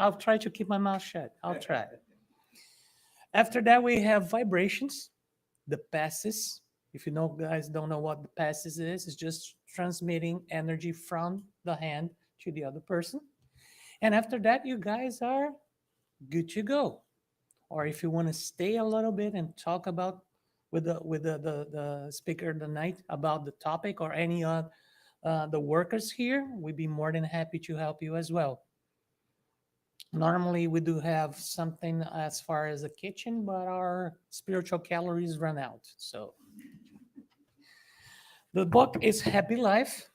I'll try to keep my mouth shut. I'll try. After that, we have vibrations, the passes. If you know, guys don't know what the passes is, it's just transmitting energy from the hand to the other person. And after that, you guys are good to go. Or if you want to stay a little bit and talk about with the speaker of the night about the topic or any of the workers here, we'd be more than happy to help you as well. Normally, we do have something as far as a kitchen, but our spiritual calories run out. So the book is Happy Life,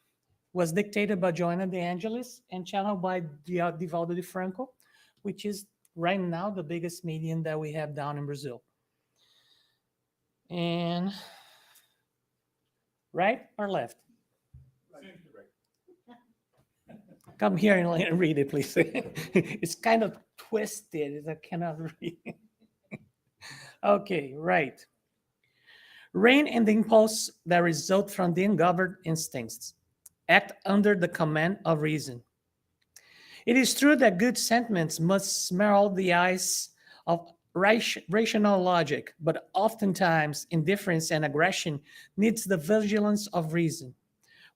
was dictated by Joanna De Angelis and channeled by Divaldo de Franco, which is right now the biggest medium that we have down in Brazil. And right or left? Come here and read it, please. It's kind of twisted. I cannot read. Okay, right. Reign in the impulse that result from the ungoverned instincts. Act under the command of reason. It is true that good sentiments must smell the eyes of rational logic, but oftentimes indifference and aggression needs the vigilance of reason.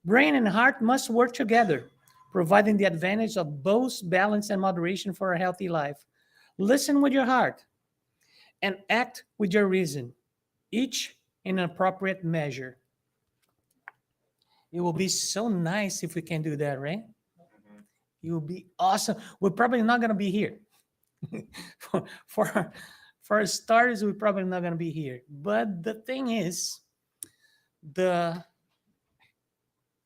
Brain and heart must work together, providing the advantage of both balance and moderation for a healthy life. Listen with your heart and act with your reason, each in an appropriate measure. It will be so nice if we can do that, right? It will be awesome. We're probably not going to be here. for, for, for starters, we're probably not going to be here. But the thing is, the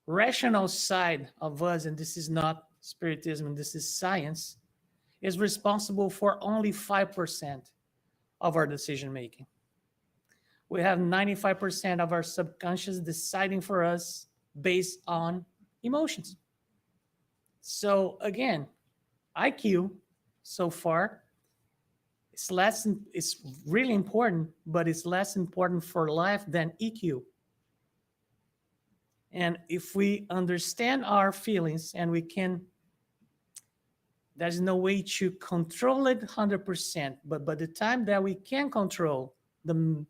rational side of us, and this is not spiritism, this is science, is responsible for only 5% of our decision making. We have 95% of our subconscious deciding for us based on emotions. So again, IQ so far it's really important, but it's less important for life than EQ. And if we understand our feelings and we can, there's no way to control it 100%. But by the time that we can control the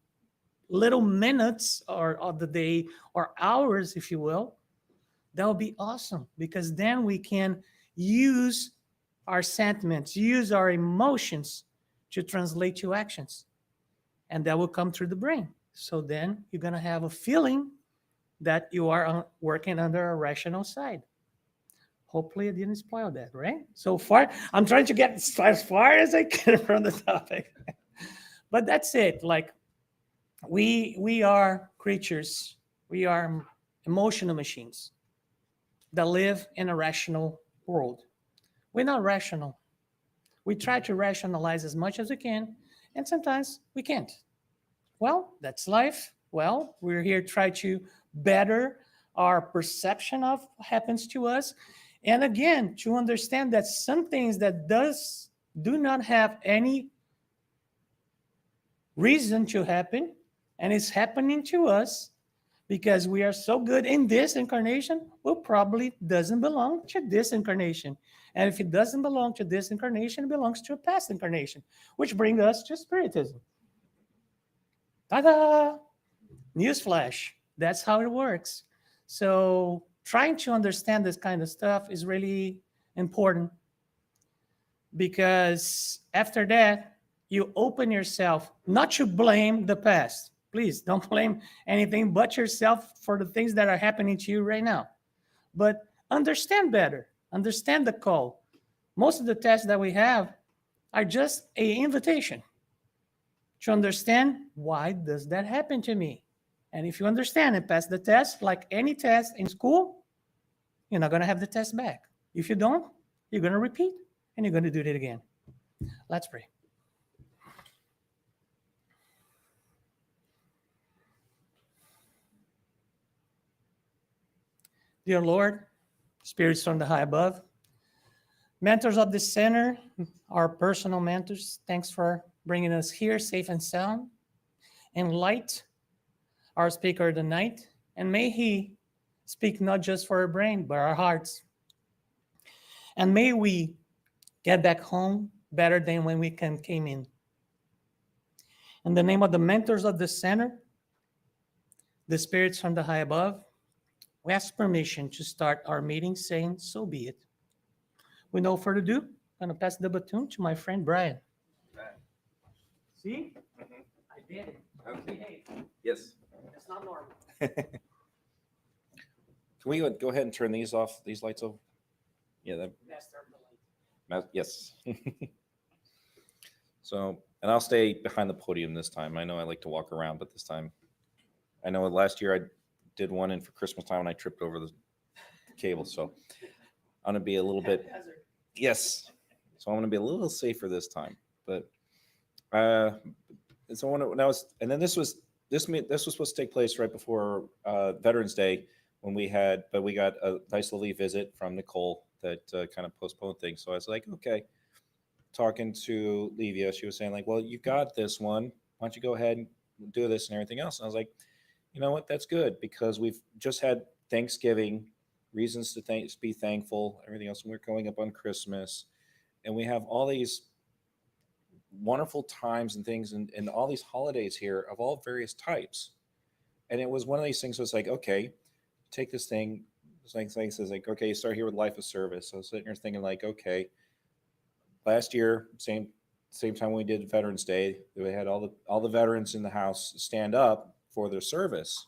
little minutes or of the day or hours, if you will, that would be awesome because then we can use our sentiments, use our emotions to translate to actions. And that will come through the brain. So then you're going to have a feeling that you are working under a rational side. Hopefully, I didn't spoil that, right? So far, I'm trying to get as far as I can from the topic. But that's it. Like, we are creatures, we are emotional machines that live in a rational world. We're not rational. We try to rationalize as much as we can, and sometimes we can't. Well, that's life. Well, we're here to try to better our perception of what happens to us. And again, to understand that some things that do not have any reason to happen, and it's happening to us because we are so good in this incarnation, well, probably doesn't belong to this incarnation. And if it doesn't belong to this incarnation, it belongs to a past incarnation, which brings us to spiritism. Ta-da! Newsflash. That's how it works. So trying to understand this kind of stuff is really important because after that, you open yourself not to blame the past. Please don't blame anything but yourself for the things that are happening to you right now. But understand better. Understand the call. Most of the tests that we have are just an invitation to understand why does that happen to me. And if you understand and pass the test, like any test in school, you're not going to have the test back. If you don't, you're going to repeat and you're going to do it again. Let's pray. Dear Lord, spirits from the high above, mentors of this center, our personal mentors, thanks for bringing us here safe and sound. And light, our speaker of the night, and may he speak not just for our brain, but our hearts. And may we get back home better than when we came in. In the name of the mentors of the center, the spirits from the high above, we ask permission to start our meeting saying, so be it. With no further ado, I'm going to pass the baton to my friend Brian. See? I did it. Okay. Yes. That's not normal. Can we go ahead and turn these off, these lights off? Yeah, yes. So, and I'll stay behind the podium this time. I know I like to walk around, but this time, I know last year I did one in for Christmas time and I tripped over the cable. So I'm going to be a little bit, yes. So I'm going to be a little safer this time. But, so when I was, and then this was supposed to take place right before Veterans Day when we got a nice little visit from Nicole that kind of postponed things. So I was like, okay. Talking to Levia, she was saying like, well, you got this one. Why don't you go ahead and do this and everything else? And I was like, you know what? That's good because we've just had Thanksgiving, reasons to be thankful, everything else. And we're going up on Christmas and we have all these wonderful times and things and all these holidays here of all various types. And it was one of these things was like, okay, take this thing. It's like says like, okay, you start here with life of service. So I was sitting here thinking like, okay, last year, same time we did Veterans Day, we had all the veterans in the house stand up for their service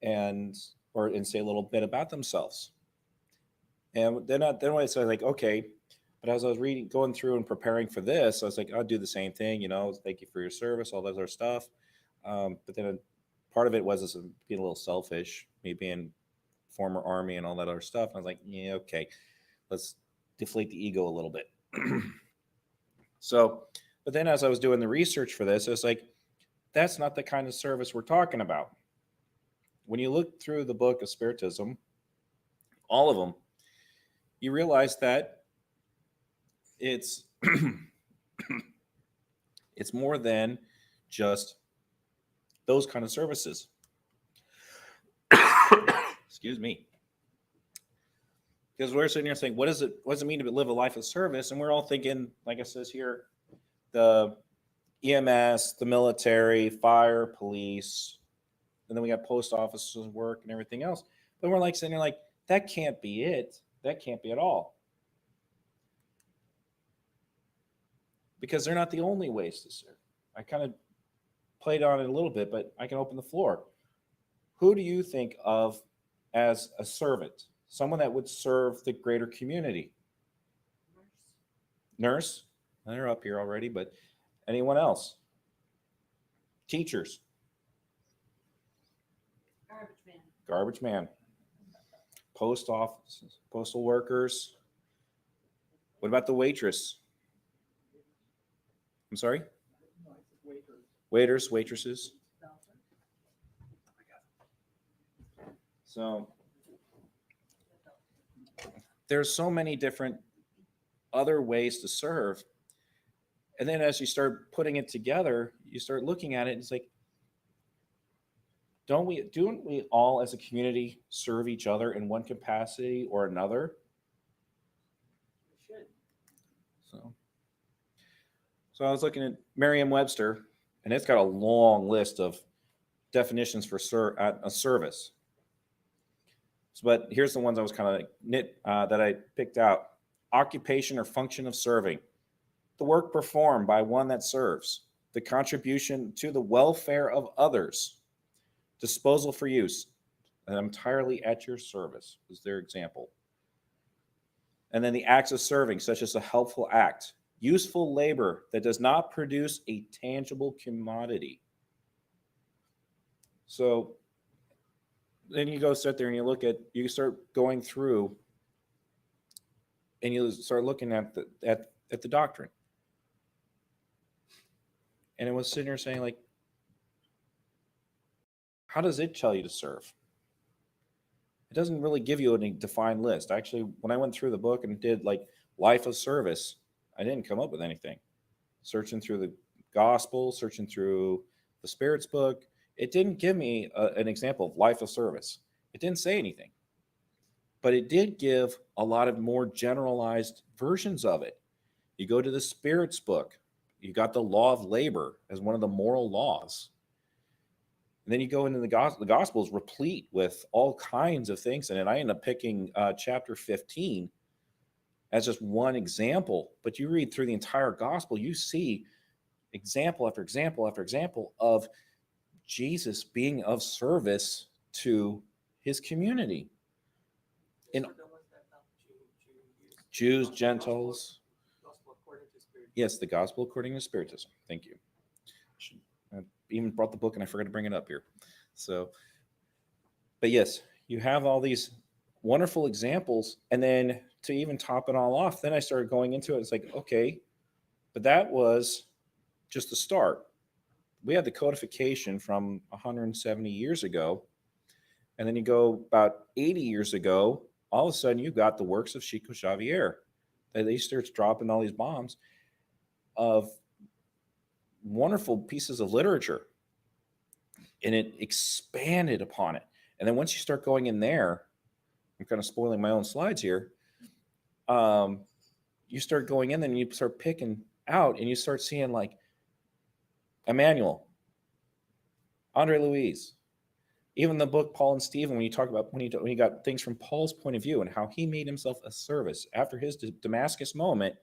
and say a little bit about themselves. And then when I said like, okay, but as I was going through and preparing for this, I was like, I'll do the same thing, thank you for your service, all that other stuff. But then part of it was being a little selfish, me being former Army and all that other stuff. And I was like, yeah, okay, let's deflate the ego a little bit. So, but then as I was doing the research for this, I was like, that's not the kind of service we're talking about. When you look through the book of Spiritism, all of them, you realize that it's it's more than just those kind of services. Excuse me. Because we're sitting here saying, what does it mean to live a life of service? And we're all thinking, like it says here, the EMS, the military, fire, police, and then we got post offices work and everything else. But we're like sitting there like, that can't be it. That can't be at all. Because they're not the only ways to serve. I kind of played on it a little bit, but I can open the floor. Who do you think of as a servant? Someone that would serve the greater community. Nurse. They're up here already, but anyone else? Teachers. Garbage man. Post office, postal workers. What about the waitress? I'm sorry? Waiters, waitresses. So there's so many different other ways to serve. And then as you start putting it together, you start looking at it, and it's like, don't we all as a community serve each other in one capacity or another? We should. So I was looking at Merriam-Webster, and it's got a long list of definitions for a service. But here's the ones I was kind of that I picked out. Occupation or function of serving. The work performed by one that serves. The contribution to the welfare of others. Disposal for use. And entirely at your service is their example. And then the acts of serving, such as a helpful act. Useful labor that does not produce a tangible commodity. So then you go sit there and you start going through and you start looking at the doctrine. And it was sitting there saying like, how does it tell you to serve? It doesn't really give you any defined list. Actually, when I went through the book and did like life of service, I didn't come up with anything. Searching through the gospel, searching through the Spirit's book, it didn't give me an example of life of service. It didn't say anything. But it did give a lot of more generalized versions of it. You go to the Spirit's book, you got the law of labor as one of the moral laws. And then you go into the gospel. The gospel is replete with all kinds of things in it. I end up picking chapter 15 as just one example. But you read through the entire gospel, you see example after example after example of Jesus being of service to his community. In Jews, Gentiles. Yes, the gospel according to Spiritism. Thank you. I even brought the book and I forgot to bring it up here. So, but yes, you have all these wonderful examples. And then to even top it all off, then I started going into it. It's like, okay, but that was just the start. We had the codification from 170 years ago. And then you go about 80 years ago, all of a sudden you got the works of Chico Xavier. They starts dropping all these bombs of wonderful pieces of literature. And it expanded upon it. And then once you start going in there, I'm kind of spoiling my own slides here. You start going in, then you start picking out, and you start seeing like Emmanuel, Andre Louise, even the book Paul and Stephen. When you talk about when you got things from Paul's point of view and how he made himself a service after his Damascus moment,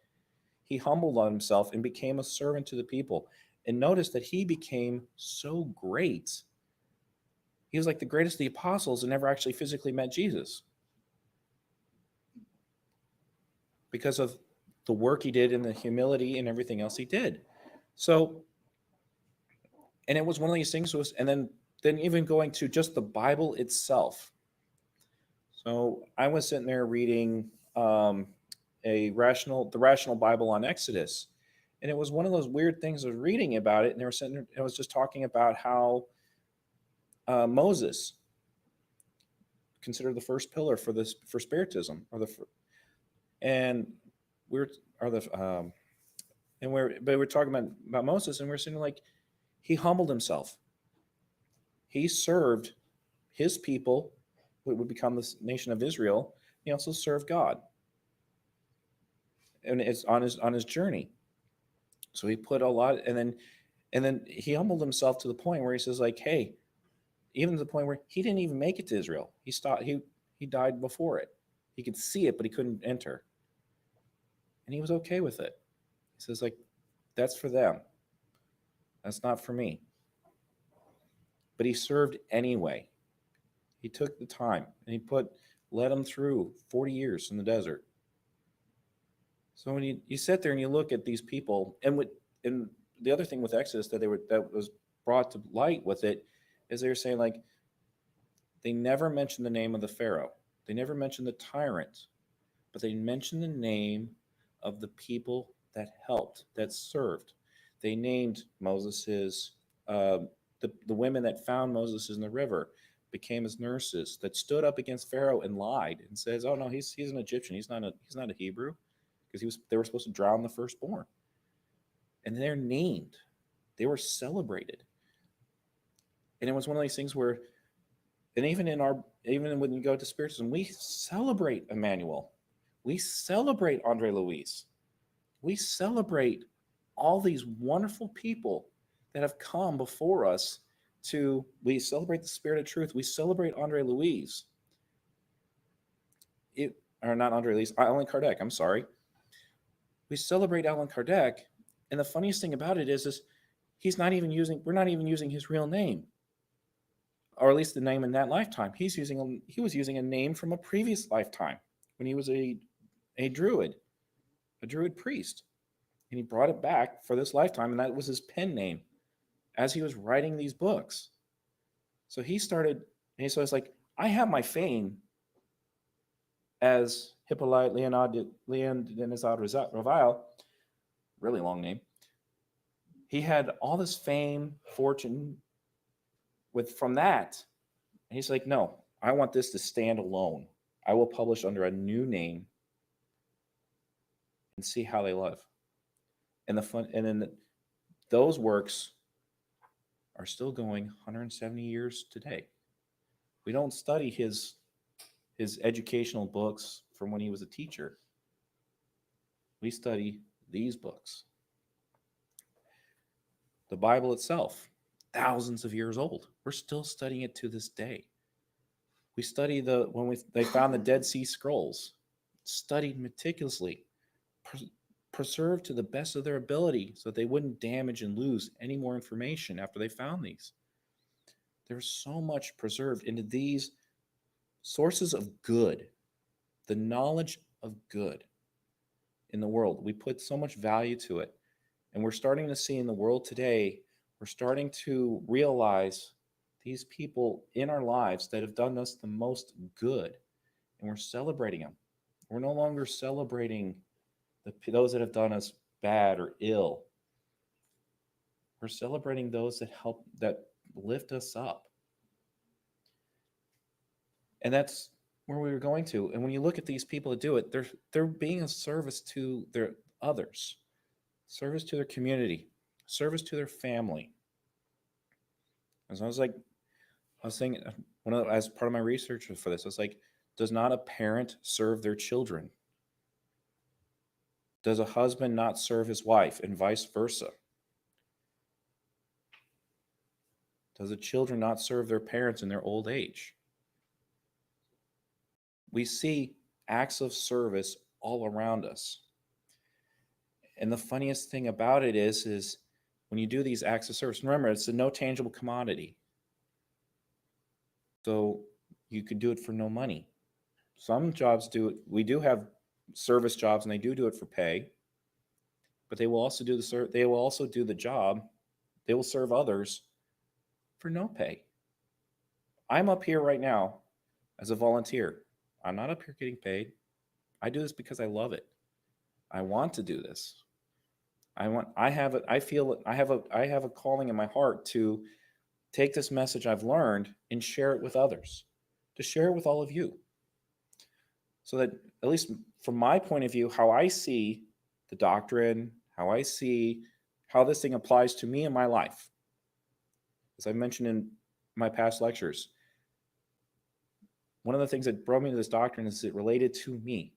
he humbled on himself and became a servant to the people. And notice that he became so great. He was like the greatest of the apostles and never actually physically met Jesus because of the work he did and the humility and everything else he did. So, and it was one of these things was, and then even going to just the Bible itself. So I was sitting there reading the Rational Bible on Exodus, and it was one of those weird things. I was reading about it, and they were sitting there, it was just talking about how Moses considered the first pillar for Spiritism, or and we're are the and we're talking about Moses, and we're saying like he humbled himself. He served his people, what would become the nation of Israel. He also served God, and it's on his journey. So he put a lot, and then he humbled himself to the point where he says like, hey, even to the point where he didn't even make it to Israel. He stopped. He died before it. He could see it, but he couldn't enter, and he was okay with it. He says like, that's for them. That's not for me. But he served anyway. He took the time and he led them through 40 years in the desert. So when you sit there and you look at these people, and the other thing with Exodus that was brought to light with it is they were saying like they never mentioned the name of the Pharaoh. They never mentioned the tyrant, but they mentioned the name of the people that helped, that served. They named Moses's the women that found Moses in the river became his nurses, that stood up against Pharaoh and lied and says, "Oh no, he's an Egyptian. He's not a Hebrew," because they were supposed to drown the firstborn. And they're named. They were celebrated. And it was one of these things where, and even when you go to Spiritism, we celebrate Emmanuel. We celebrate Andre Louise. We celebrate all these wonderful people that have come before us. We celebrate the Spirit of Truth. We celebrate Andre Louise. Or not Andre Louise, Allan Kardec. I'm sorry. We celebrate Allan Kardec, and the funniest thing about it is we're not even using his real name, or at least the name in that lifetime. He was using a name from a previous lifetime when he was a druid priest, and he brought it back for this lifetime, and that was his pen name as he was writing these books. So he started, and so it's like, I have my fame as Hippolyte Leon Denisard Ravile, really long name. He had all this fame, fortune from that. And he's like, no, I want this to stand alone. I will publish under a new name and see how they live. And then those works are still going 170 years today. We don't study his educational books from when he was a teacher. We study these books. The Bible itself, thousands of years old. We're still studying it to this day. We study they found the Dead Sea Scrolls, studied meticulously, preserved to the best of their ability so that they wouldn't damage and lose any more information after they found these. There's so much preserved into these sources of good, the knowledge of good in the world. We put so much value to it. And we're starting to see in the world today, we're starting to realize these people in our lives that have done us the most good, and we're celebrating them. We're no longer celebrating those that have done us bad or ill. We're celebrating those that lift us up. And that's where we were going to. And when you look at these people that do it, they're being a service to their others, service to their community, service to their family. And so I was thinking, as part of my research for this, I was like, does not a parent serve their children? Does a husband not serve his wife, and vice versa? Does the children not serve their parents in their old age? We see acts of service all around us. And the funniest thing about it is when you do these acts of service, remember, it's a no tangible commodity. So you could do it for no money. Some jobs do it. We do have service jobs, and they do it for pay. But they will also do the job. They will serve others for no pay. I'm up here right now as a volunteer. I'm not up here getting paid. I do this because I love it. I want to do this. I have a calling in my heart to take this message I've learned and share it with others, to share it with all of you. So that, at least from my point of view, how I see the doctrine, how I see how this thing applies to me in my life. As I mentioned in my past lectures, one of the things that brought me to this doctrine is it related to me,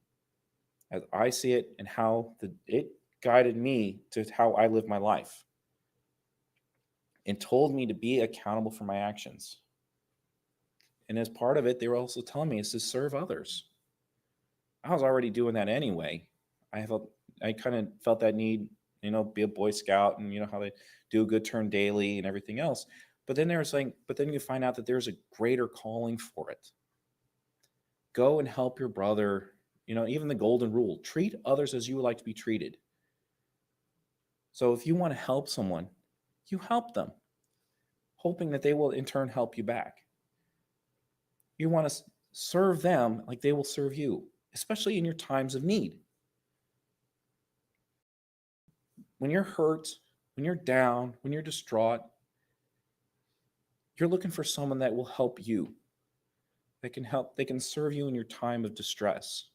as I see it, and how it guided me to how I live my life, and told me to be accountable for my actions. And as part of it, they were also telling me is to serve others. I was already doing that anyway. I kind of felt that need, be a Boy Scout, and how they do a good turn daily and everything else. But then you find out that there's a greater calling for it. Go and help your brother. Even the golden rule, treat others as you would like to be treated. So if you want to help someone, you help them, hoping that they will in turn help you back. You want to serve them like they will serve you, especially in your times of need. When you're hurt, when you're down, when you're distraught, you're looking for someone that will help you, that can help, they can serve you in your time of distress.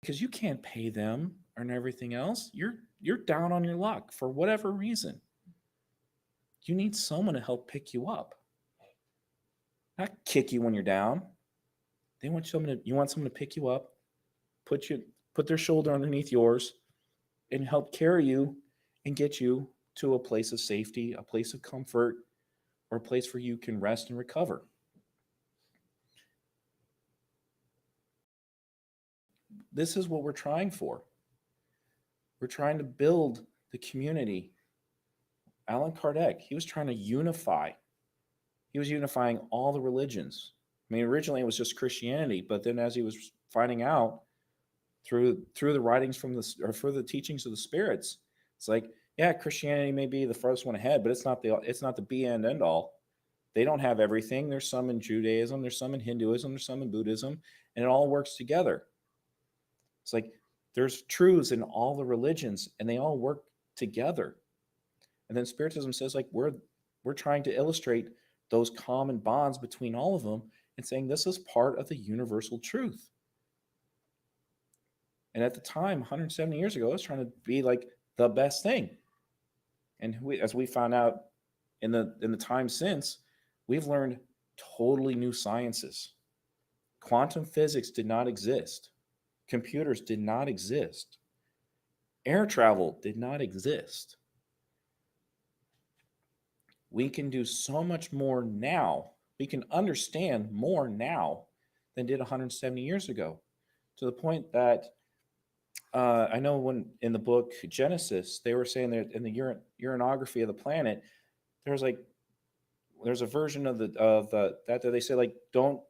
Because you can't pay them and everything else. You're down on your luck for whatever reason. You need someone to help pick you up, not kick you when you're down. You want someone to pick you up, put their shoulder underneath yours, and help carry you and get you to a place of safety, a place of comfort, or a place where you can rest and recover. This is what we're trying for. We're trying to build the community. Allan Kardec, he was trying to unify. He was unifying all the religions. I mean, originally it was just Christianity, but then as he was finding out through the writings through the teachings of the spirits, it's like, yeah, Christianity may be the first one ahead, but it's not the be and end all. They don't have everything. There's some in Judaism, there's some in Hinduism, there's some in Buddhism, and it all works together. It's like there's truths in all the religions, and they all work together. And then Spiritism says, like, we're trying to illustrate those common bonds between all of them and saying this is part of the universal truth. And at the time, 170 years ago, it was trying to be like the best thing. And as we found out in the time since, we've learned totally new sciences. Quantum physics did not exist. Computers did not exist. Air travel did not exist. We can do so much more now. We can understand more now than did 170 years ago, to the point that I know when in the book Genesis, they were saying that in the uranography of the planet, there's like there's a version of that they say like don't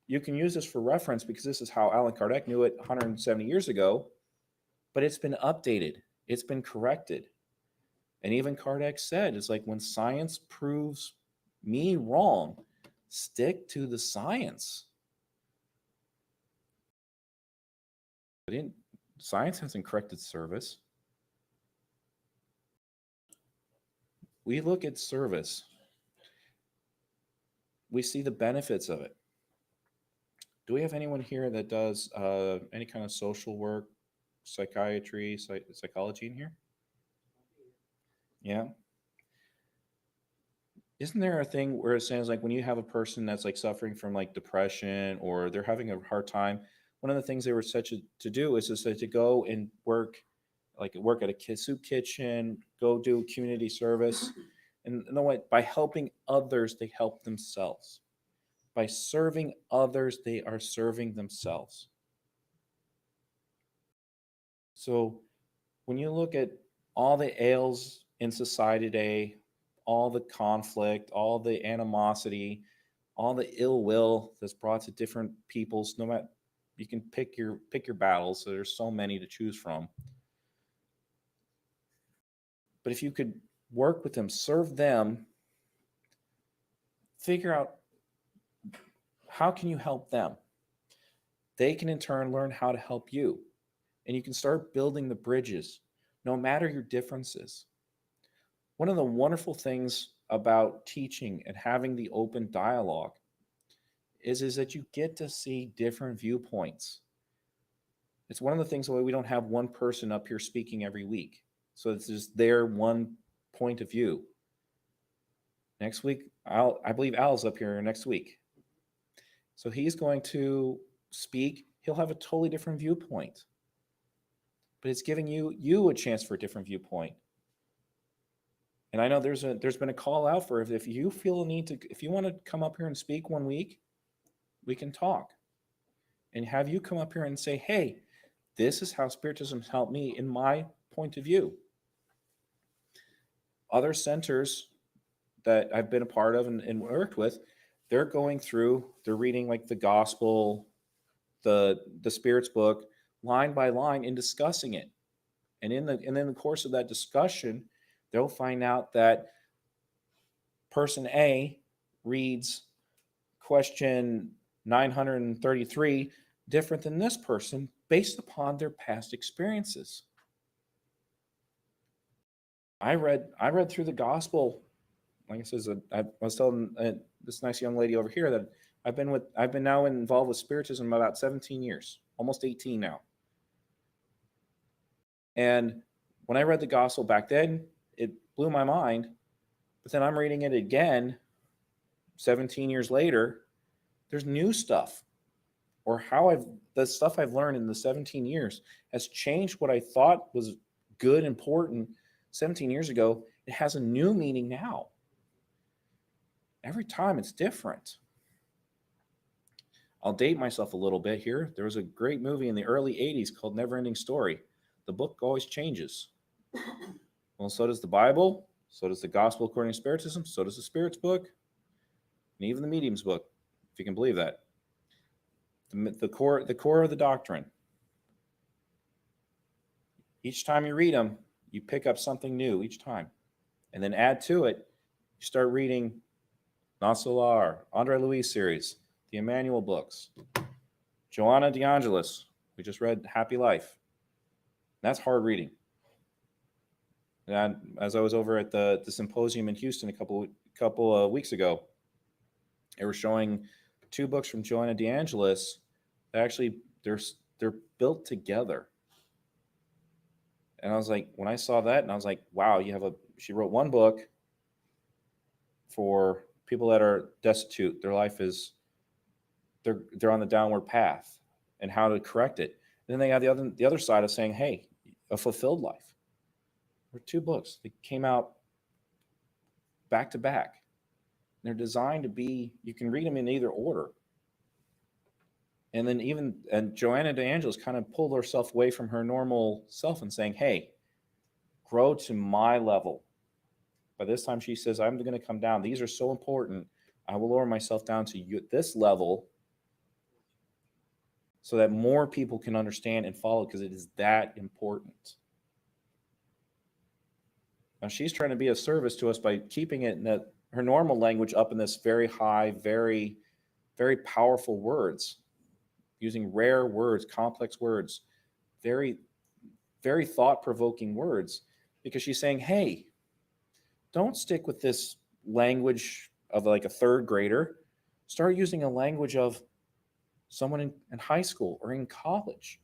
you can use this for reference because this is how Allan Kardec knew it 170 years ago, but it's been updated, it's been corrected, and even Kardec said it's like when science proves me wrong, stick to the science. But science hasn't corrected service. We look at service, we see the benefits of it. Do we have anyone here that does any kind of social work, psychiatry, psychology in here? Yeah. Isn't there a thing where it sounds like when you have a person that's like suffering from like depression or they're having a hard time, one of the things they were such to do is just to go and work, like work at a soup kitchen, go do community service. And you know what? By helping others, they help themselves. By serving others, they are serving themselves. So when you look at all the ails in society today, all the conflict, all the animosity, all the ill will that's brought to different peoples, no matter you can pick your battles. So there's so many to choose from. But if you could work with them, serve them, figure out how can you help them? They can in turn learn how to help you. And you can start building the bridges, no matter your differences. One of the wonderful things about teaching and having the open dialogue is that you get to see different viewpoints. It's one of the things why we don't have one person up here speaking every week. So it's just their one point of view. Next week, I believe Al's up here next week. So he's going to speak. He'll have a totally different viewpoint. But it's giving you a chance for a different viewpoint. And I know there's been a call out for if you feel a need to, if you want to come up here and speak one week, we can talk. And have you come up here and say, hey, this is how Spiritism helped me in my point of view. Other centers that I've been a part of and worked with, they're reading like the gospel, the Spirit's book, line by line and discussing it. And in the course of that discussion, they'll find out that person A reads question 933 different than this person based upon their past experiences. I read through the gospel. Like I said, I was telling this nice young lady over here that I've been now involved with Spiritism about 17 years, almost 18 now. And when I read the gospel back then, it blew my mind. But then I'm reading it again 17 years later. There's new stuff, or the stuff I've learned in the 17 years has changed what I thought was good, important 17 years ago. It has a new meaning now. Every time it's different. I'll date myself a little bit here. There was a great movie in the early 80s called Neverending Story. The book always changes. Well, so does the Bible. So does the Gospel according to Spiritism. So does the Spirit's book. And even the Medium's book, if you can believe that. The core of the doctrine. Each time you read them, you pick up something new each time. And then add to it, you start reading Non Solar, Andre Louis series, the Emmanuel books, Joanna de Angelis. We just read Happy Life. That's hard reading. And as I was over at the symposium in Houston a couple of weeks ago, they were showing 2 books from Joanna de Angelis. Actually, they're built together. And I was like, when I saw that, and I was like, wow, she wrote 1 book for people that are destitute. Their life is, they're on the downward path and how to correct it. Then they have the other side of saying, hey, a fulfilled life. There are two books that came out back to back. They're designed to be, you can read them in either order. And then and Joanna DeAngelis kind of pulled herself away from her normal self and saying, hey, grow to my level. By this time, she says, I'm going to come down. These are so important. I will lower myself down to this level so that more people can understand and follow, because it is that important. Now, she's trying to be of service to us by keeping it in her normal language up in this very high, very, very powerful words, using rare words, complex words, very, very thought-provoking words, because she's saying, hey, don't stick with this language of like a third grader. Start using a language of someone in high school or in college.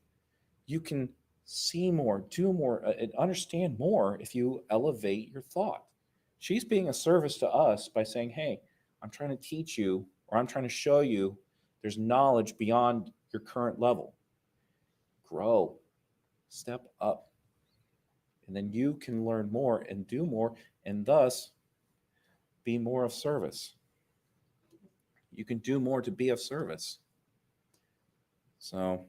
You can see more, do more, and understand more if you elevate your thought. She's being a service to us by saying, hey, I'm trying to teach you, or I'm trying to show you there's knowledge beyond your current level. Grow, step up, and then you can learn more and do more, and thus be more of service. You can do more to be of service. So,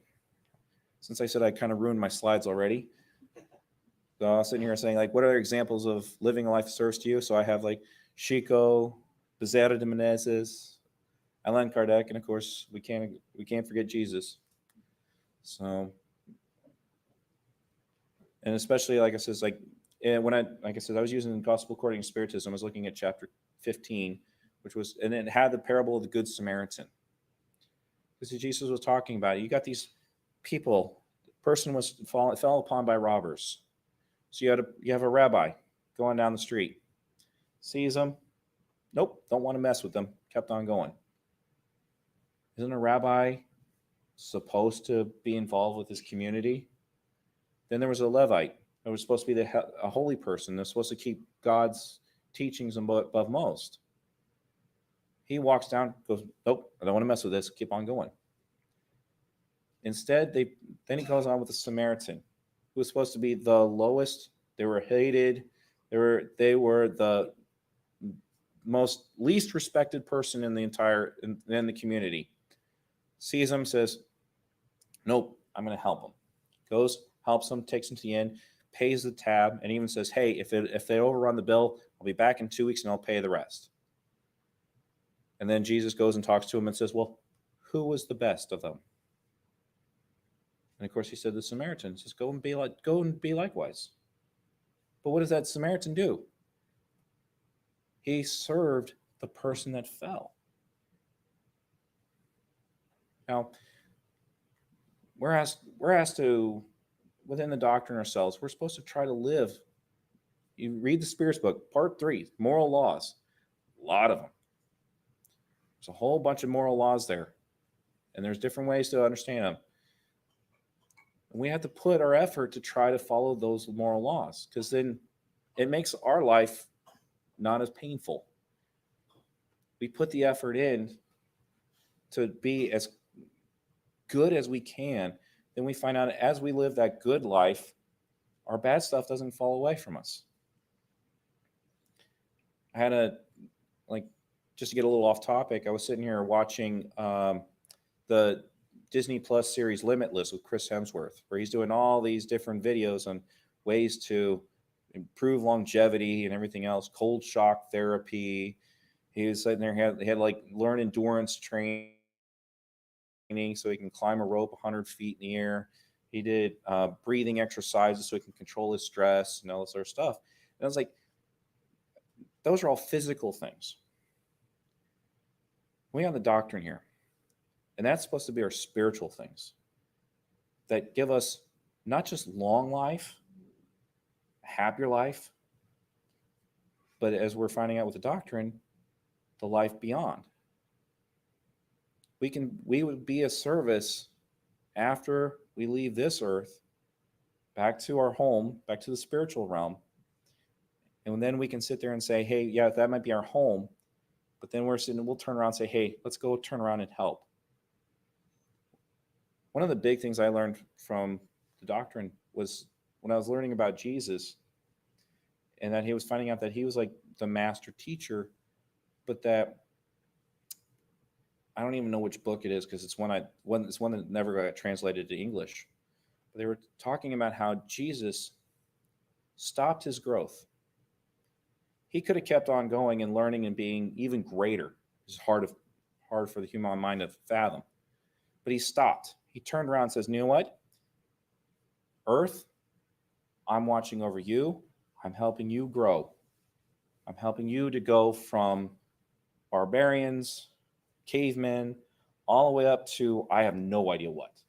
since I said I kind of ruined my slides already, so I was sitting here saying, like, what are examples of living a life of service to you? So I have like Chico, Bezerra de Menezes, Allan Kardec, and of course we can't forget Jesus. So, and especially like I said, when I was using Gospel According to Spiritism, I was looking at chapter 15, which was, and it had the parable of the Good Samaritan. Because Jesus was talking about it. You got these people, person fell upon by robbers. So you have a rabbi going down the street, sees them, nope, don't want to mess with them, kept on going. Isn't a rabbi supposed to be involved with his community? Then there was a Levite that was supposed to be a holy person. They're supposed to keep God's teachings above most. He walks down, goes, nope, I don't want to mess with this, keep on going. Instead, then he goes on with the Samaritan, who was supposed to be the lowest. They were hated. They were the most least respected person in the entire in the community. Sees him, says, nope, I'm going to help him. Goes, helps him, takes him to the end, pays the tab, and even says, hey, if they overrun the bill, I'll be back in 2 weeks and I'll pay the rest. And then Jesus goes and talks to him and says, well, who was the best of them? And of course, he said the Samaritan. He says, go and be likewise. But what does that Samaritan do? He served the person that fell. Now, we're asked to, within the doctrine ourselves, we're supposed to try to live. You read the Spirit's book, part 3, moral laws. A lot of them. There's a whole bunch of moral laws there. And there's different ways to understand them. And we have to put our effort to try to follow those moral laws, because then it makes our life not as painful. We put the effort in to be as good as we can. Then we find out as we live that good life, our bad stuff doesn't fall away from us. I had just to get a little off topic, I was sitting here watching the Disney Plus series Limitless with Chris Hemsworth, where he's doing all these different videos on ways to improve longevity and everything else, cold shock therapy. He was sitting there, he had like learn endurance training so he can climb a rope 100 feet in the air. He did breathing exercises so he can control his stress and all this sort of stuff. And I was like, those are all physical things. We have the doctrine here. And that's supposed to be our spiritual things that give us not just long life, happier life, but as we're finding out with the doctrine, the life beyond. We would be a service after we leave this earth, back to our home, back to the spiritual realm. And then we can sit there and say, hey, yeah, that might be our home. But then we'll turn around and say, hey, let's go turn around and help. One of the big things I learned from the doctrine was when I was learning about Jesus, and that he was finding out that he was like the master teacher, but that I don't even know which book it is because it's one that never got translated to English. But they were talking about how Jesus stopped his growth. He could have kept on going and learning and being even greater. It's hard for the human mind to fathom. But he stopped. He turned around and says, "You know what? Earth, I'm watching over you. I'm helping you grow. I'm helping you to go from barbarians, cavemen, all the way up to I have no idea what."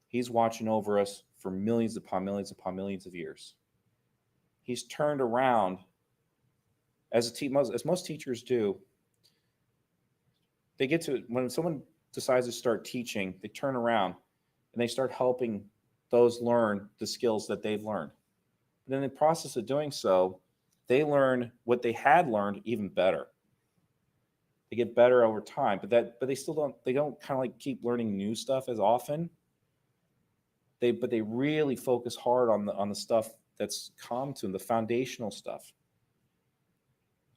He's watching over us for millions upon millions upon millions of years. He's turned around as most teachers do. They get to when someone decides to start teaching, they turn around and they start helping those learn the skills that they've learned. And in the process of doing so, they learn what they had learned even better. They get better over time, but they don't kind of like keep learning new stuff as often. But they really focus hard on the stuff that's come to them, the foundational stuff.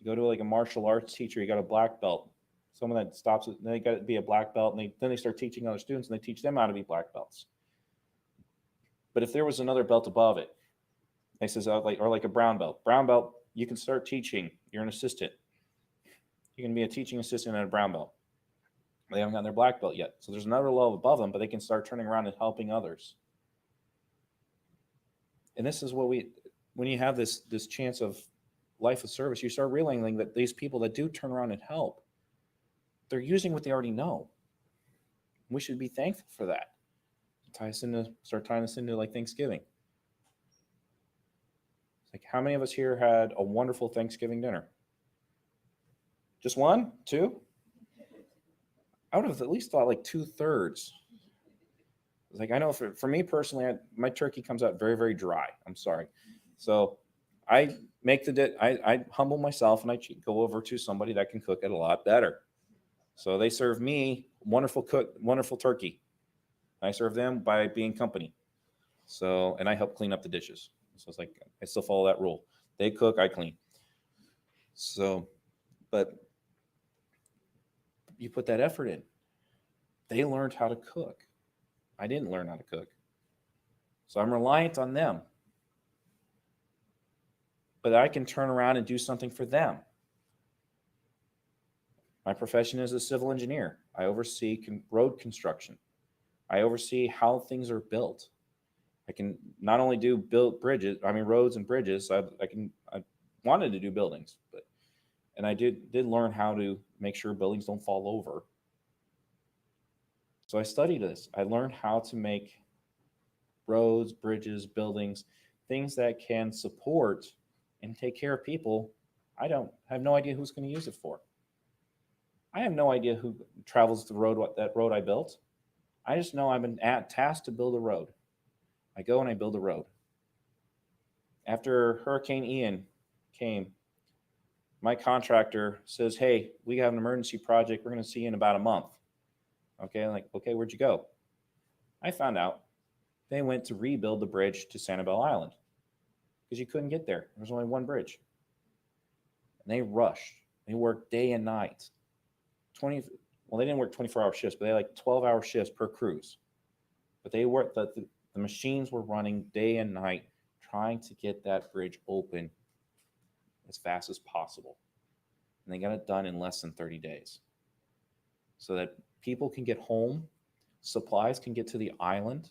You go to like a martial arts teacher, you got a black belt. Someone that stops it, then they got to be a black belt, and then they start teaching other students, and they teach them how to be black belts. But if there was another belt above it, they says like a brown belt. Brown belt, you can start teaching. You're an assistant. You can be a teaching assistant at a brown belt. They haven't gotten their black belt yet, so there's another level above them, but they can start turning around and helping others. And this is when you have this chance of life of service, you start realizing that these people that do turn around and help, they're using what they already know. We should be thankful for that. Start tying us into like Thanksgiving. It's like, how many of us here had a wonderful Thanksgiving dinner? Just one? Two? I would have at least thought like 2/3. Like, I know for me personally, my turkey comes out very, very dry. I'm sorry. So I I humble myself and I go over to somebody that can cook it a lot better. So they serve me wonderful turkey. I serve them by being company. So, and I help clean up the dishes. So it's like, I still follow that rule. They cook, I clean. So, but you put that effort in. They learned how to cook. I didn't learn how to cook. So I'm reliant on them. But I can turn around and do something for them. My profession is a civil engineer. I oversee road construction. I oversee how things are built. I can not only build roads and bridges. I wanted to do buildings, and I did learn how to make sure buildings don't fall over. So I studied this. I learned how to make roads, bridges, buildings, things that can support and take care of people. I have no idea who's going to use it for. I have no idea who travels the road, that road I built. I just know I've been tasked to build a road. I go and I build a road. After Hurricane Ian came, my contractor says, "Hey, we have an emergency project. We're going to see you in about a month." Okay, I'm like, "Okay, where'd you go?" I found out they went to rebuild the bridge to Sanibel Island because you couldn't get there. There was only one bridge. And they rushed. They worked day and night. They didn't work 24-hour shifts, but they had like 12-hour shifts per cruise. But they worked, the machines were running day and night trying to get that bridge open as fast as possible. And they got it done in less than 30 days. So that people can get home, supplies can get to the island.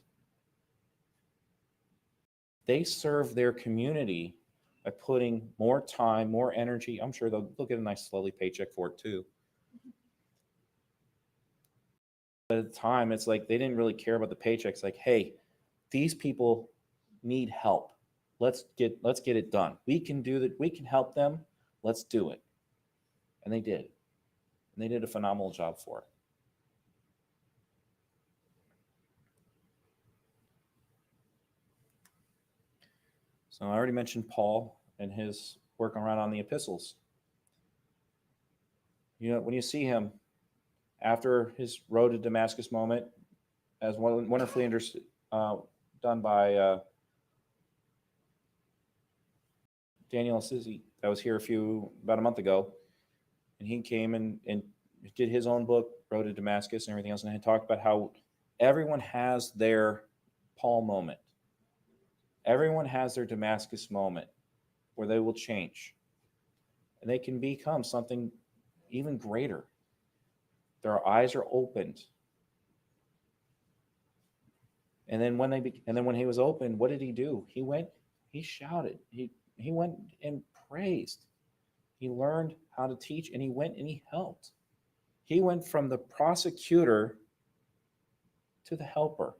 They serve their community by putting more time, more energy. I'm sure they'll get a nice slowly paycheck for it too. But at the time, it's like they didn't really care about the paychecks. Like, hey, these people need help. Let's get it done. We can do that. We can help them. Let's do it. And they did. And they did a phenomenal job for it. So I already mentioned Paul and his work around on the epistles. You know, when you see him after his road to Damascus moment, as wonderfully done by Daniel Sizzi, that was here about a month ago, and he came and did his own book, Road to Damascus, and everything else, and he talked about how everyone has their Paul moment. Everyone has their Damascus moment where they will change, and they can become something even greater. Their eyes are opened, and then when he was opened, what did he do? He shouted, he went and praised. He learned how to teach, and he went and he helped. He went from the prosecutor to the helper.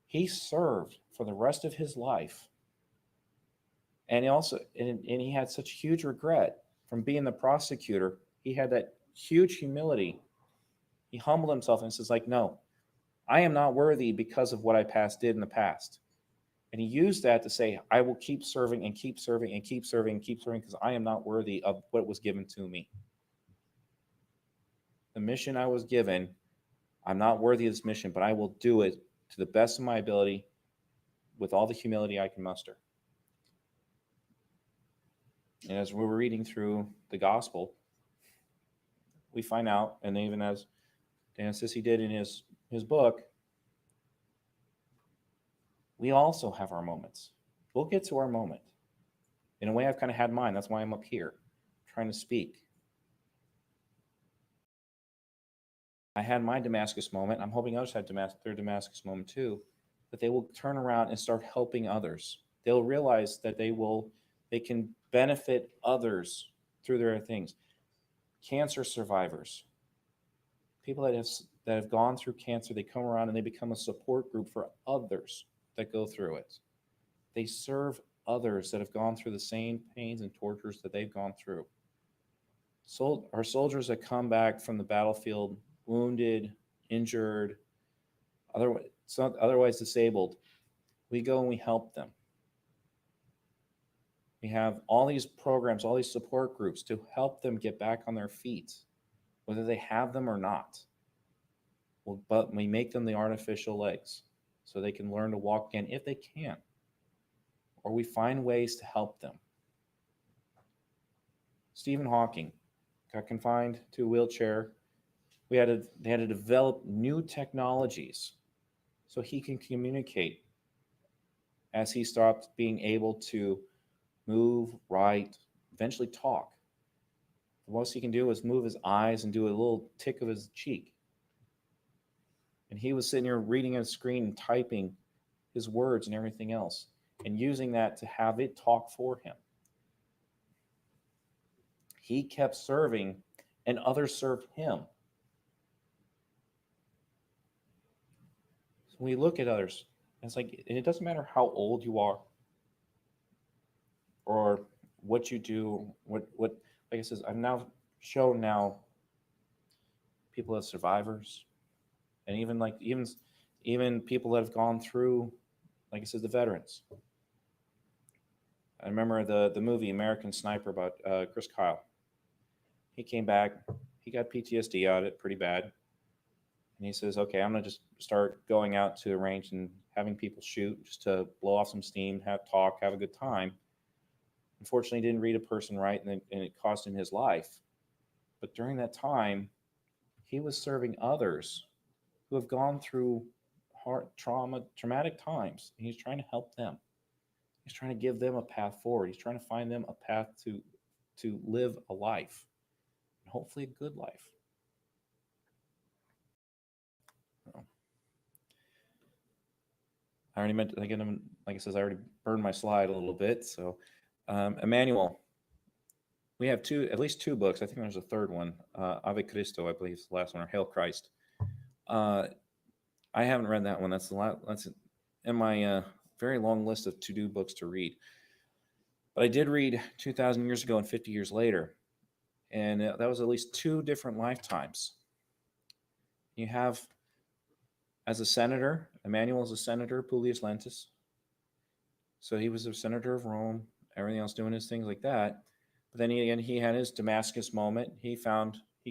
He served for the rest of his life. And he had such huge regret from being the prosecutor. He had that huge humility. He humbled himself and says, like, no, I am not worthy because of what I did in the past. And he used that to say, I will keep serving and keep serving and keep serving and keep serving because I am not worthy of what was given to me. The mission I was given, I'm not worthy of this mission, but I will do it to the best of my ability with all the humility I can muster. And as we're reading through the gospel, we find out, and even as Dan Sissy did in his book, we also have our moments. We'll get to our moment. In a way, I've kind of had mine. That's why I'm up here trying to speak. I had my Damascus moment. I'm hoping others have their Damascus moment too, that they will turn around and start helping others. They'll realize that they can benefit others through their things. Cancer survivors, people that have gone through cancer, they come around and they become a support group for others that go through it. They serve others that have gone through the same pains and tortures that they've gone through. Our soldiers that come back from the battlefield wounded, injured, otherwise disabled, we go and we help them. We have all these programs, all these support groups to help them get back on their feet, whether they have them or not. But we make them the artificial legs so they can learn to walk again if they can. Or we find ways to help them. Stephen Hawking got confined to a wheelchair. They had to develop new technologies so he can communicate as he stopped being able to move, write, eventually talk. The most he can do is move his eyes and do a little tick of his cheek. And he was sitting here reading on a screen and typing his words and everything else and using that to have it talk for him. He kept serving and others served him. So when we look at others, it's like, and it doesn't matter how old you are or what you do, what like I says, I've now shown people as survivors, and even people that have gone through, like I said, the veterans. I remember the movie American Sniper about Chris Kyle. He came back, he got PTSD out of it pretty bad, and he says, "Okay, I'm gonna just start going out to a range and having people shoot just to blow off some steam, have a good time." Unfortunately, he didn't read a person right, and it cost him his life. But during that time, he was serving others who have gone through traumatic times. And he's trying to help them. He's trying to give them a path forward. He's trying to find them a path to live a life, and hopefully a good life. I already meant, again, like I said, I already burned my slide a little bit. So, Emmanuel, we have at least two books. I think there's a third one, Ave Cristo, I believe is the last one, or Hail Christ. I haven't read that one. That's in my very long list of to-do books to read. But I did read 2,000 Years Ago and 50 Years Later, and that was at least two different lifetimes. You have, as a senator, Emmanuel is a senator, Publius Lentus. So he was a senator of Rome, everything else, doing his things like that. But then he had his Damascus moment. He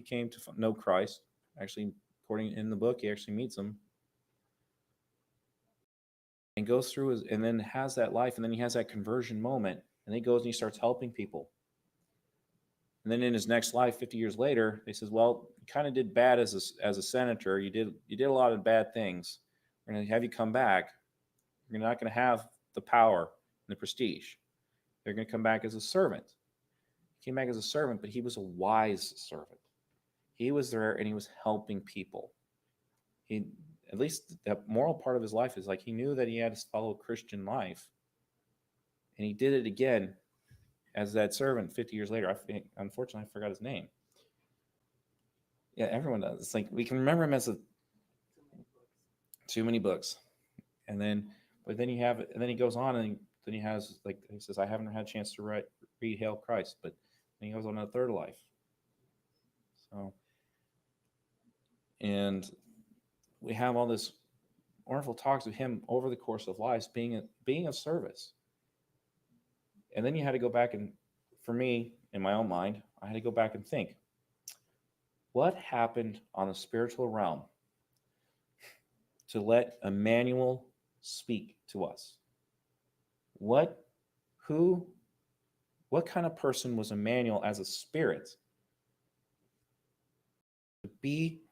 came to know Christ. Actually, according in the book, he actually meets him and goes through his, and then has that life, and then he has that conversion moment, and then he goes and he starts helping people. And then in his next life, 50 years later, he says, "Well, you kind of did bad as a senator. You did a lot of bad things. We're going to have you come back. You're not going to have the power and the prestige. They're going to come back as a servant." He came back as a servant, but he was a wise servant. He was there and he was helping people. He, at least the moral part of his life is like he knew that he had to follow Christian life, and he did it again as that servant 50 years later. Unfortunately, I forgot his name. Yeah, everyone does. It's like we can remember him as too many books, and then but then and then he goes on and then he has like he says, "I haven't had a chance to read Hail Christ," but then he goes on a third life. So, and we have all this wonderful talks of him over the course of life being of service. And then you had to go back and, for me, in my own mind, I had to go back and think, what happened on the spiritual realm to let Emmanuel speak to us? What kind of person was Emmanuel as a spirit to be?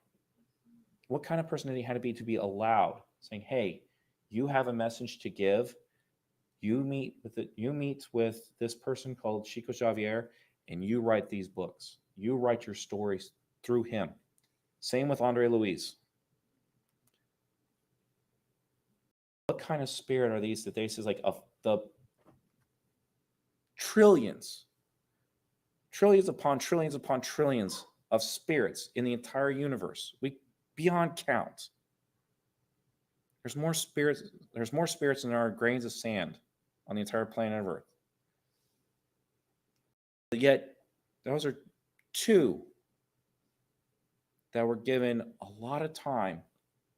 What kind of person did he have to be allowed, saying, "Hey, you have a message to give. You meet with this person called Chico Xavier, and you write these books. You write your stories through him." Same with Andre Louise. What kind of spirit are these that they say like of the trillions upon trillions of spirits in the entire universe? We beyond count. There's more spirits than there are grains of sand on the entire planet of Earth. But yet, those are two that were given a lot of time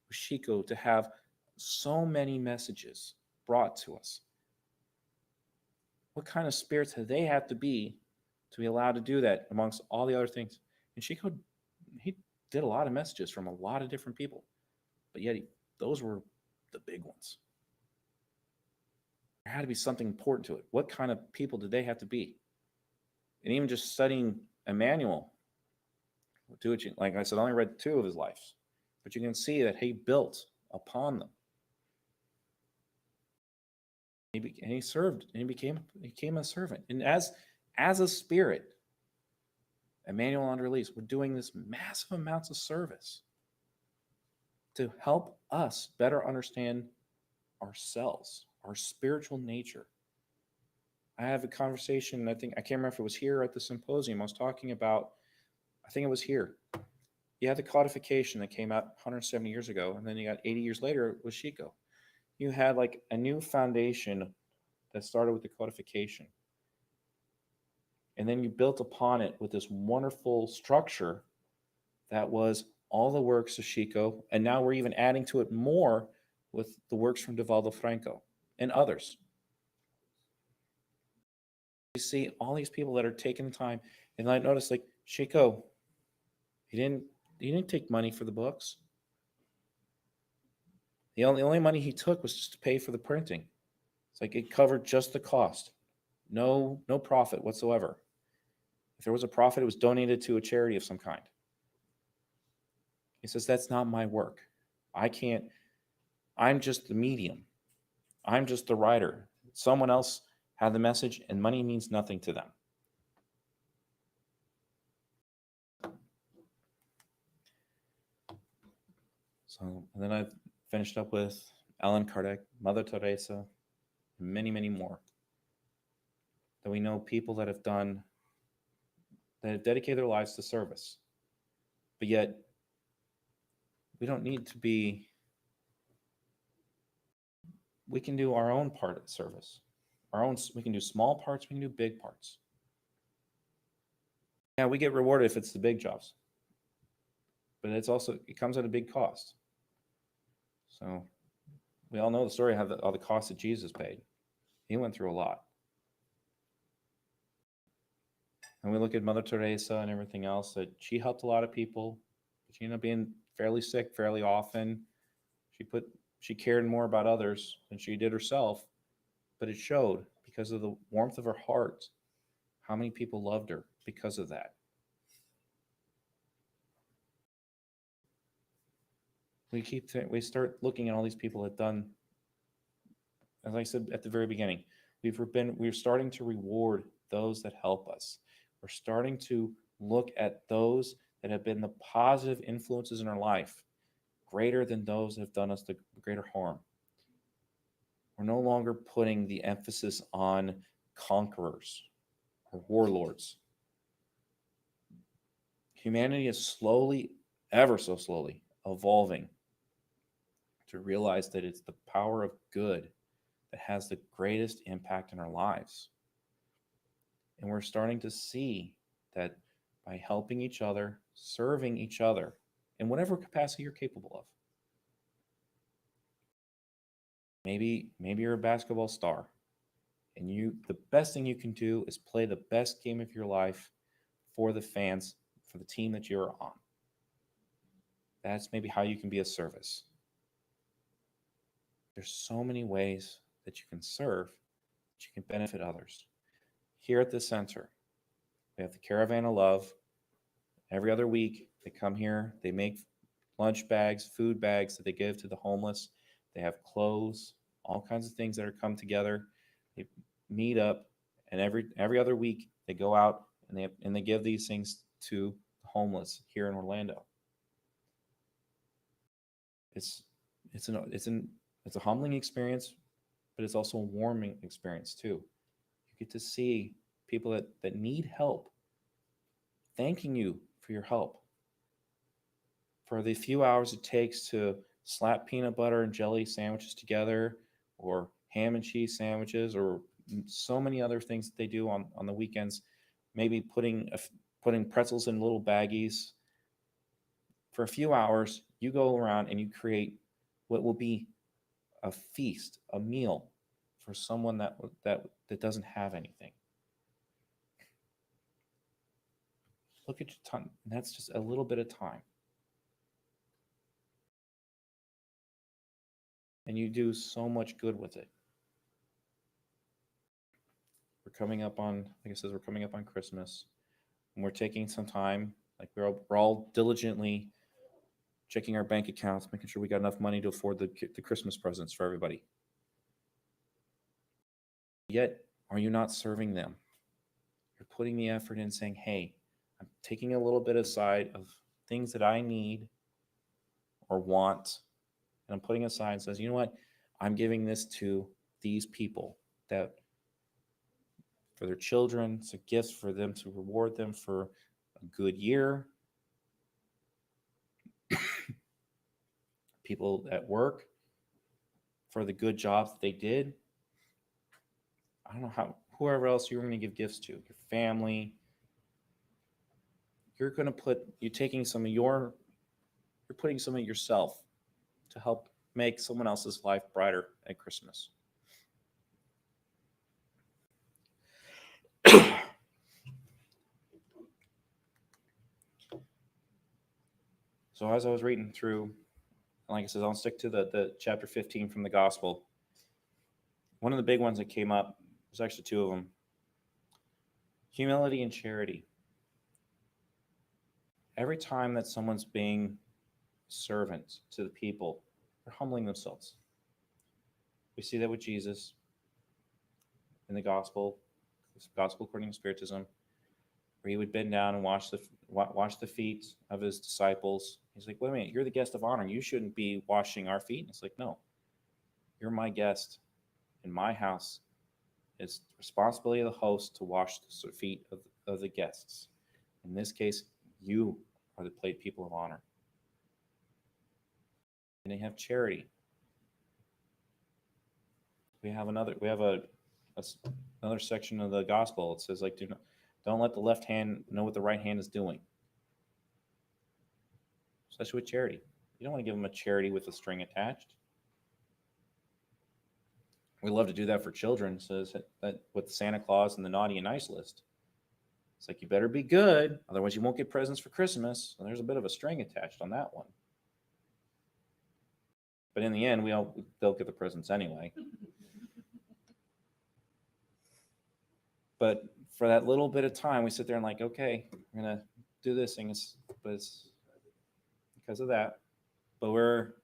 with Chico to have so many messages brought to us. What kind of spirits do they have to be allowed to do that amongst all the other things? And Chico, he did a lot of messages from a lot of different people, but yet those were the big ones. There had to be something important to it. What kind of people did they have to be? And even just studying Emmanuel, like I said, I only read 2 of his lives, but you can see that he built upon them. He served, and he became a servant. And as a spirit, Emmanuel and Release were doing this massive amounts of service to help us better understand ourselves, our spiritual nature. I have a conversation, I can't remember if it was here or at the symposium. I was talking about, I think it was here. You had the codification that came out 170 years ago, and then you got 80 years later with Chico. You had like a new foundation that started with the codification. And then you built upon it with this wonderful structure that was all the works of Chico. And now we're even adding to it more with the works from Divaldo Franco and others. You see all these people that are taking the time. And I noticed like Chico, he didn't take money for the books. The only money he took was just to pay for the printing. It's like it covered just the cost. No profit whatsoever. If there was a profit, it was donated to a charity of some kind. He says, that's not my work. I'm just the medium. I'm just the writer. Someone else had the message, and money means nothing to them. So, and then I've finished up with Allan Kardec, Mother Teresa, and many, many more. That we know people that have dedicated their lives to service. But yet, we don't need to be, we can do our own part of service. We can do small parts, we can do big parts. Yeah, we get rewarded if it's the big jobs. But it comes at a big cost. So we all know the story of all the costs that Jesus paid. He went through a lot. And we look at Mother Teresa and everything else, that she helped a lot of people. She ended up being fairly sick fairly often. She cared more about others than she did herself, but it showed because of the warmth of her heart how many people loved her because of that. We start looking at all these people that have done, as I said at the very beginning, we're starting to reward those that help us. We're starting to look at those that have been the positive influences in our life greater than those that have done us the greater harm. We're no longer putting the emphasis on conquerors or warlords. Humanity is slowly, ever so slowly, evolving to realize that it's the power of good that has the greatest impact in our lives. And we're starting to see that by helping each other, serving each other in whatever capacity you're capable of. Maybe you're a basketball star and the best thing you can do is play the best game of your life for the fans, for the team that you're on. That's maybe how you can be a service. There's so many ways that you can serve, that you can benefit others. Here at the center, we have the Caravan of Love. Every other week, they come here, they make lunch bags, food bags that they give to the homeless. They have clothes, all kinds of things that are come together. They meet up, and every other week they go out and they give these things to the homeless here in Orlando. It's a humbling experience, but it's also a warming experience too. You get to see people that need help thanking you for your help, for the few hours it takes to slap peanut butter and jelly sandwiches together, or ham and cheese sandwiches, or so many other things that they do on the weekends. Maybe putting pretzels in little baggies. For a few hours, you go around and you create what will be a feast, a meal for someone that doesn't have anything. Look at your time. That's just a little bit of time. And you do so much good with it. We're coming up on, like I said, we're coming up on Christmas, and we're taking some time. Like we're all diligently checking our bank accounts, making sure we got enough money to afford the Christmas presents for everybody. Yet, are you not serving them? You're putting the effort in, saying, "Hey, I'm taking a little bit aside of things that I need or want, and I'm putting aside and says, you know what? I'm giving this to these people that for their children. It's a gift for them to reward them for a good year. People at work for the good jobs that they did. I don't know whoever else you're going to give gifts to, your family. You're putting some of yourself to help make someone else's life brighter at Christmas. So as I was reading through, like I said, I'll stick to the chapter 15 from the gospel. One of the big ones that came up, there's actually two of them. Humility and charity. Every time that someone's being servant to the people, they're humbling themselves. We see that with Jesus in the gospel according to Spiritism, where he would bend down and wash the feet of his disciples. He's like, wait a minute, you're the guest of honor. You shouldn't be washing our feet. And it's like, no, you're my guest in my house. It's the responsibility of the host to wash the feet of the guests. In this case, you are the people of honor. And they have charity. We have another section of the gospel. It says, like, don't let the left hand know what the right hand is doing. Especially with charity. You don't want to give them a charity with a string attached. We love to do that for children, says that with Santa Claus and the naughty and nice list. It's like, you better be good, otherwise you won't get presents for Christmas. And there's a bit of a string attached on that one. But in the end, they'll get the presents anyway. But for that little bit of time, we sit there and like, okay, we're gonna do this thing, but it's because of that. But we're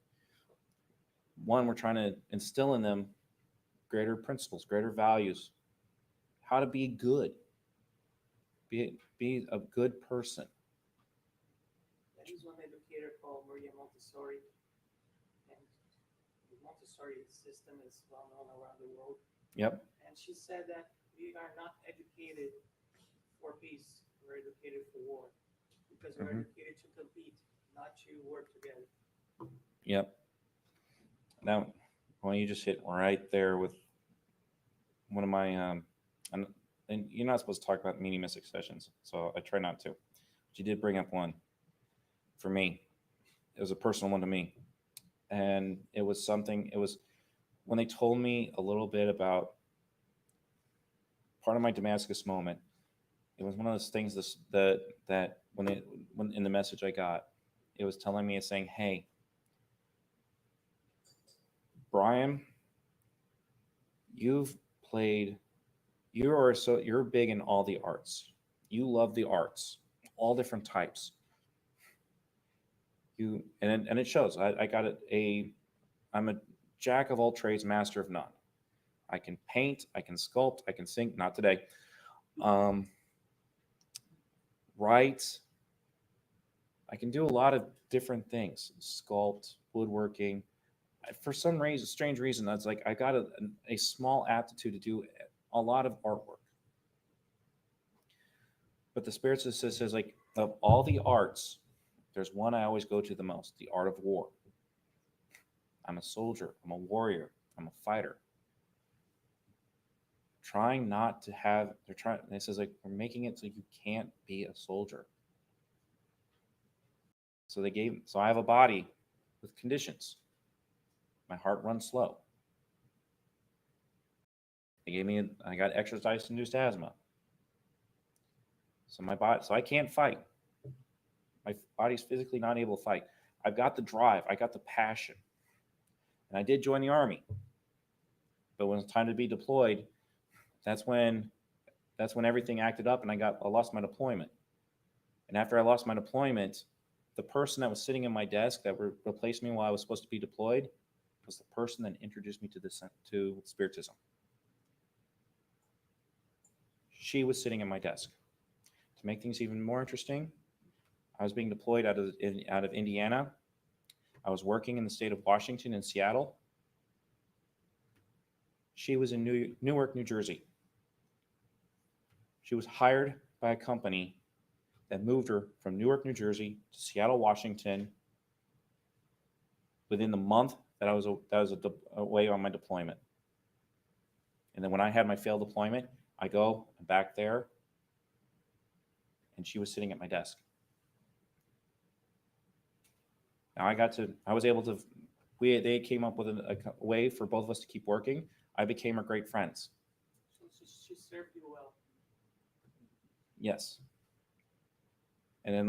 trying to instill in them greater principles, greater values, how to be good, be a good person. There's one educator called Maria Montessori, and the Montessori system is well known around the world. Yep. And she said that we are not educated for peace; we're educated for war, because we're educated to compete, not to work together. Yep. Now, well, you just hit right there with one of my and you're not supposed to talk about meaning missing sessions, so I try not to. But you did bring up one for me. It was a personal one to me, and it was when they told me a little bit about part of my Damascus moment. It was one of those things that when in the message I got, it was telling me, it's saying, hey, Brian, you're big in all the arts. You love the arts, all different types. And it shows. I got I'm a jack of all trades, master of none. I can paint, I can sculpt, I can sing. Not today. Write. I can do a lot of different things. Sculpt, woodworking. For some reason, strange reason, that's like I got a small aptitude to do a lot of artwork. But the Spirit says like, of all the arts, there's one I always go to the most: the art of war. I'm a soldier. I'm a warrior. I'm a fighter. Trying not to have. They're trying. It says like, we're making it so you can't be a soldier. So I have a body with conditions. My heart runs slow. I got exercise-induced asthma. So I can't fight. My body's physically not able to fight. I've got the drive. I got the passion. And I did join the Army. But when it's time to be deployed, that's when everything acted up, and I lost my deployment. And after I lost my deployment, the person that was sitting in my desk that replaced me while I was supposed to be deployed was the person that introduced me to Spiritism. She was sitting at my desk. To make things even more interesting, I was being deployed out of Indiana. I was working in the state of Washington in Seattle. She was in Newark, New Jersey. She was hired by a company that moved her from Newark, New Jersey to Seattle, Washington within the month that I was away on my deployment. And then when I had my failed deployment, I go back there, and she was sitting at my desk. Now they came up with a way for both of us to keep working. I became her great friends. So she served you well. Yes. And then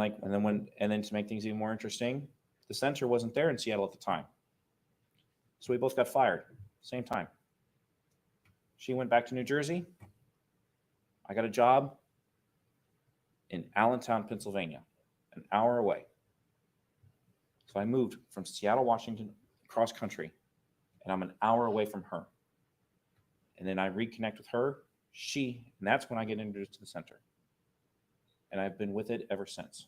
to make things even more interesting, the center wasn't there in Seattle at the time. So we both got fired, same time. She went back to New Jersey. I got a job in Allentown, Pennsylvania, an hour away. So I moved from Seattle, Washington, cross country, and I'm an hour away from her. And then I reconnect with her, and that's when I get introduced to the center. And I've been with it ever since.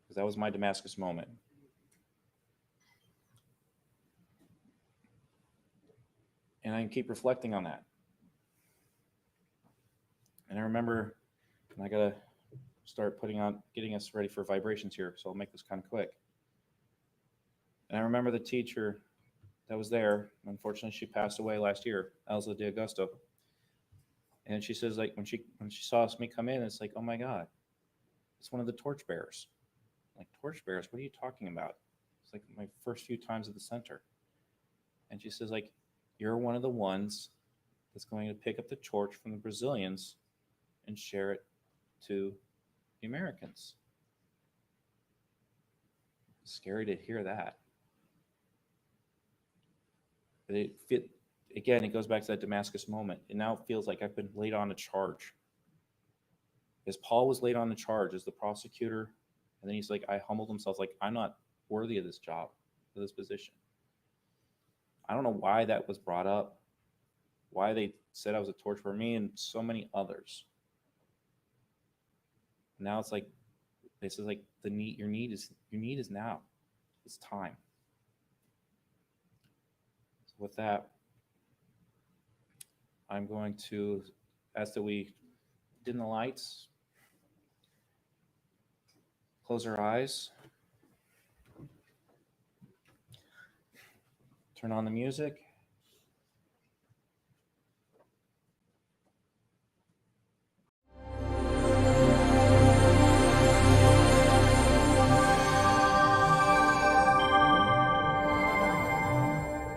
Because that was my Damascus moment. And I keep reflecting on that. And I remember, and I gotta start getting us ready for vibrations here, so I'll make this kind of quick. And I remember the teacher that was there. Unfortunately, she passed away last year, Elsa De Augusto. And she says, like, when she saw me come in, it's like, oh my God, it's one of the torchbearers. Like, torchbearers, what are you talking about? It's like my first few times at the center. And she says, like, you're one of the ones that's going to pick up the torch from the Brazilians and share it to the Americans. It's scary to hear that. But it goes back to that Damascus moment. It now feels like I've been laid on a charge. As Paul was laid on the charge as the prosecutor, and then he's like, I humbled himself, like, I'm not worthy of this job, of this position. I don't know why that was brought up, why they said I was a torch for me and so many others. Now it's like, this is like your need is now. It's time. So with that, I'm going to ask that we dim the lights, close our eyes, turn on the music,